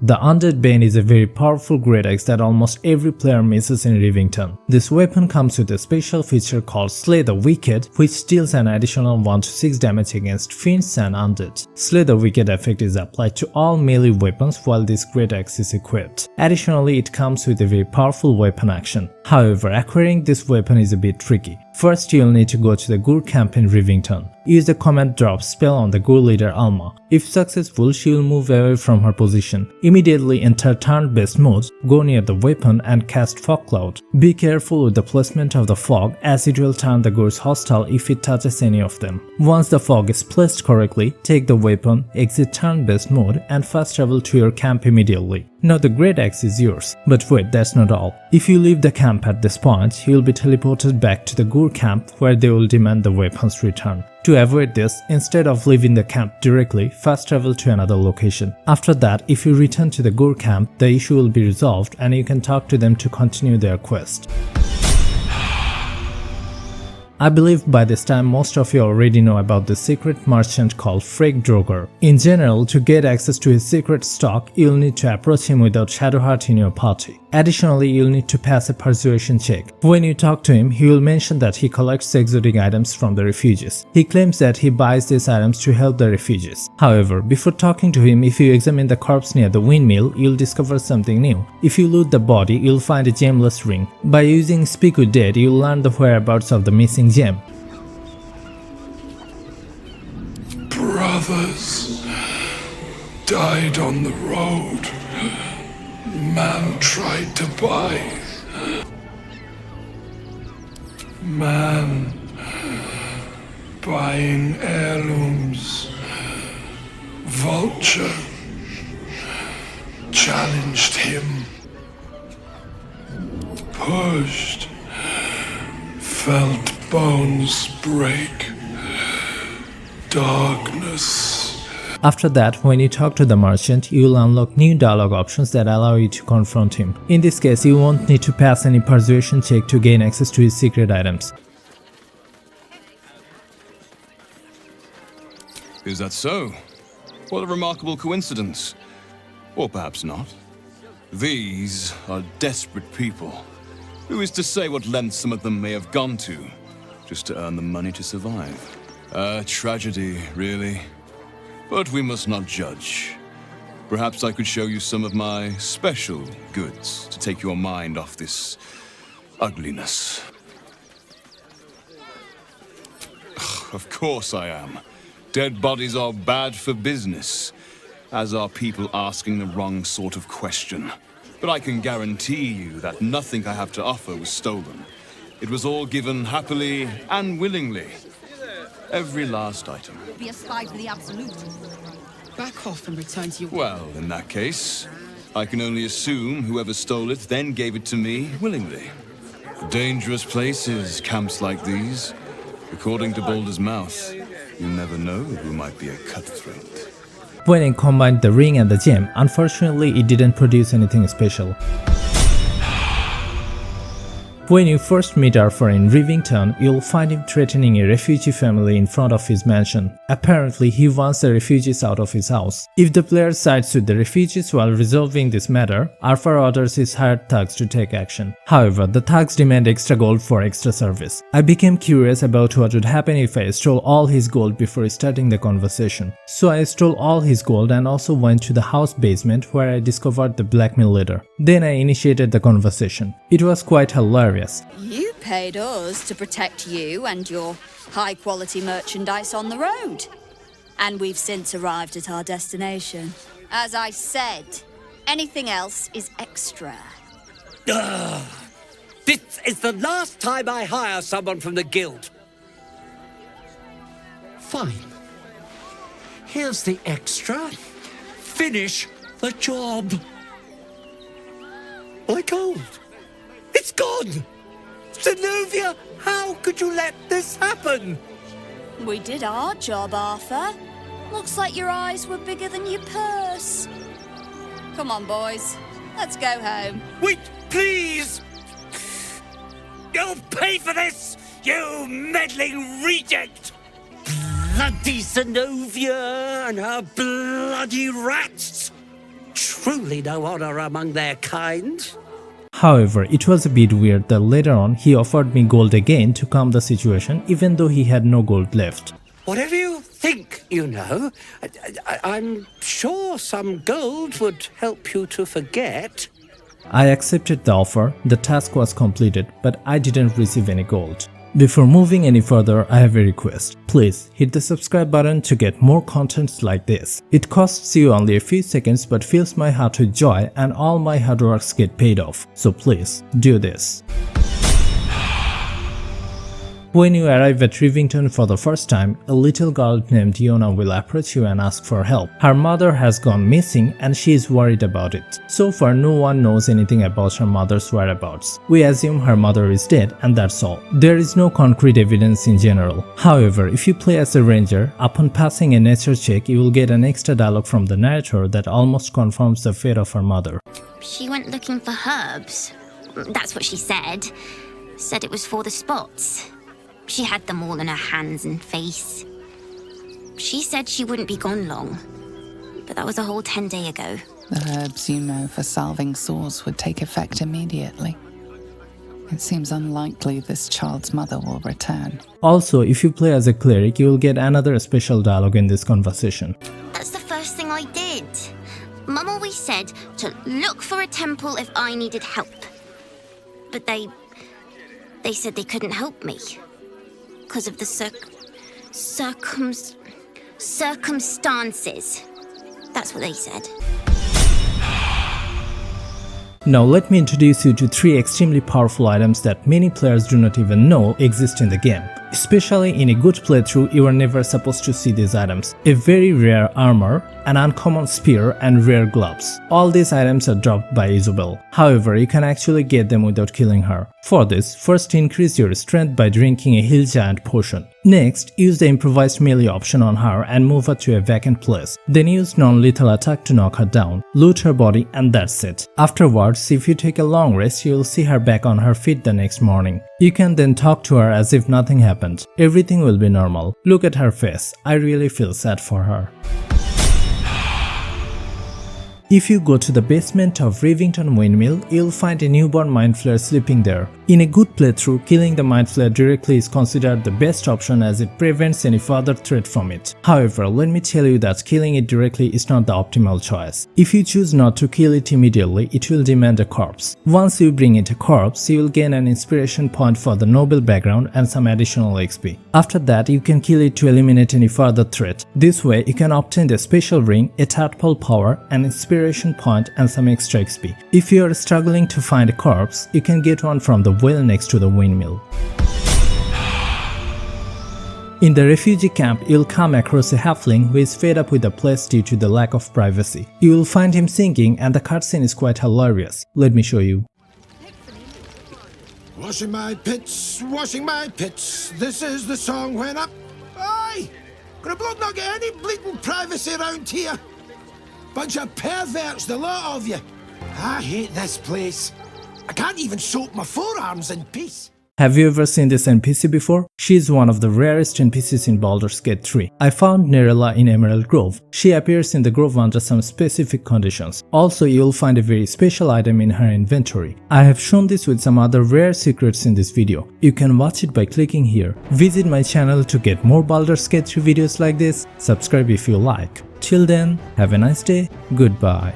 The Undead Bane is a very powerful great axe that almost every player misses in Rivington. This weapon comes with a special feature called Slay the Wicked, which deals an additional 1 to 6 damage against fiends and undead. Slay the Wicked effect is applied to all melee weapons while this great axe is equipped. Additionally, it comes with a very powerful weapon action. However, acquiring this weapon is a bit tricky. First, you'll need to go to the Gur camp in Rivington. Use the command drop spell on the Gur leader Alma. If successful, she will move away from her position. Immediately enter turn-based mode, go near the weapon and cast Fog Cloud. Be careful with the placement of the fog as it will turn the Gurs hostile if it touches any of them. Once the fog is placed correctly, take the weapon, exit turn-based mode and fast travel to your camp immediately. Now the great axe is yours. But wait, that's not all. If you leave the camp at this point, you will be teleported back to the Gur camp where they will demand the weapon's return. To avoid this, instead of leaving the camp directly, fast travel to another location. After that, if you return to the Gur camp, the issue will be resolved and you can talk to them to continue their quest. I believe by this time most of you already know about the secret merchant called Freyg Droger. In general, to get access to his secret stock, you'll need to approach him without SHADOWHEART in your party. Additionally, you'll need to pass a persuasion check. When you talk to him, he will mention that he collects exotic items from the refugees. He claims that he buys these items to help the refugees. However, before talking to him, if you examine the corpse near the windmill, you'll discover something new. If you loot the body, you'll find a gemless ring. By using Speak with Dead, you'll learn the whereabouts of the missing gem. Brothers died on the road. Man tried to buy. Man buying heirlooms. Vulture challenged him. Pushed. Felt bones break. Darkness. After that, when you talk to the merchant, you will unlock new dialogue options that allow you to confront him. In this case, you won't need to pass any persuasion check to gain access to his secret items. Is that so? What a remarkable coincidence. Or perhaps not. These are desperate people. Who is to say what lengths some of them may have gone to, just to earn the money to survive? A tragedy, really. But we must not judge. Perhaps I could show you some of my special goods to take your mind off this ugliness. Of course I am. Dead bodies are bad for business, as are people asking the wrong sort of question. But I can guarantee you that nothing I have to offer was stolen. It was all given happily and willingly. Every last item. Be a spy for the absolute. Back off and return to your... Well, in that case, I can only assume whoever stole it then gave it to me willingly. Dangerous places, camps like these. According to Baldur's mouth, you never know who might be a cutthroat. When I combined the ring and the gem, unfortunately it didn't produce anything special. When you first meet Arthur in Rivington, you'll find him threatening a refugee family in front of his mansion. Apparently, he wants the refugees out of his house. If the player sides with the refugees while resolving this matter, Arthur orders his hired thugs to take action. However, the thugs demand extra gold for extra service. I became curious about what would happen if I stole all his gold before starting the conversation. So I stole all his gold and also went to the house basement where I discovered the blackmail letter. Then I initiated the conversation. It was quite hilarious. You paid us to protect you and your high-quality merchandise on the road. And we've since arrived at our destination. As I said, anything else is extra. This is the last time I hire someone from the guild. Fine. Here's the extra. Finish the job. My gold. It's gone! Zenobia, how could you let this happen? We did our job, Arthur. Looks like your eyes were bigger than your purse. Come on, boys. Let's go home. Wait, please! You'll pay for this, you meddling reject! Bloody Zenobia and her bloody rats! truly no honor among their kind. However, it was a bit weird that later on he offered me gold again to calm the situation even though he had no gold left. Whatever you think, you know, I'm sure some gold would help you to forget. I accepted the offer, the task was completed, but I didn't receive any gold. Before moving any further, I have a request. Please hit the subscribe button to get more contents like this. It costs you only a few seconds but fills my heart with joy and all my hard works get paid off. So please, do this. When you arrive at Rivington for the first time, a little girl named Yona will approach you and ask for help. Her mother has gone missing and she is worried about it. So far no one knows anything about her mother's whereabouts. We assume her mother is dead and that's all. There is no concrete evidence in general. However, if you play as a ranger, upon passing a nature check you will get an extra dialogue from the narrator that almost confirms the fate of her mother. She went looking for herbs. That's what she said. Said it was for the spots. She had them all in her hands and face. She said she wouldn't be gone long, but that was a whole 10 days ago. The herbs you know for salving sores would take effect immediately. It seems unlikely this child's mother will return. Also, if you play as a cleric, you will get another special dialogue in this conversation. That's the first thing I did. Mum always said to look for a temple if I needed help. But they said they couldn't help me. Because of the circumstances. That's what they said. Now let me introduce you to 3 extremely powerful items that many players do not even know exist in the game. Especially in a good playthrough, you are never supposed to see these items. A very rare armor, an uncommon spear and rare gloves. All these items are dropped by Isabel. However, you can actually get them without killing her. For this, first increase your strength by drinking a heal giant potion. Next, use the improvised melee option on her and move her to a vacant place. Then use non-lethal attack to knock her down, loot her body and that's it. Afterwards, if you take a long rest, you will see her back on her feet the next morning. You can then talk to her as if nothing happened. Everything will be normal. Look at her face. I really feel sad for her. If you go to the basement of Rivington Windmill, you'll find a newborn mind flayer sleeping there. In a good playthrough, killing the mind flayer directly is considered the best option as it prevents any further threat from it. However, let me tell you that killing it directly is not the optimal choice. If you choose not to kill it immediately, it will demand a corpse. Once you bring it a corpse, you will gain an inspiration point for the noble background and some additional XP. After that, you can kill it to eliminate any further threat. This way, you can obtain the special ring, a tadpole power, an inspiration point and some extra XP. If you are struggling to find a corpse, you can get one from the well next to the windmill. In the refugee camp, you'll come across a halfling who is fed up with the place due to the lack of privacy. You will find him singing and the cutscene is quite hilarious. Let me show you. Washing my pits, this is the song when up. Aye! Gonna blood not get any bleeding privacy around here. Bunch of perverts, the lot of you. I hate this place. I can't even soak my forearms in peace. Have you ever seen this NPC before? She is one of the rarest NPCs in Baldurs Gate 3. I found Nerella in Emerald Grove. She appears in the grove under some specific conditions. Also, you'll find a very special item in her inventory. I have shown this with some other rare secrets in this video. You can watch it by clicking here. Visit my channel to get more Baldurs Gate 3 videos like this. Subscribe if you like. Till then, have a nice day. Goodbye.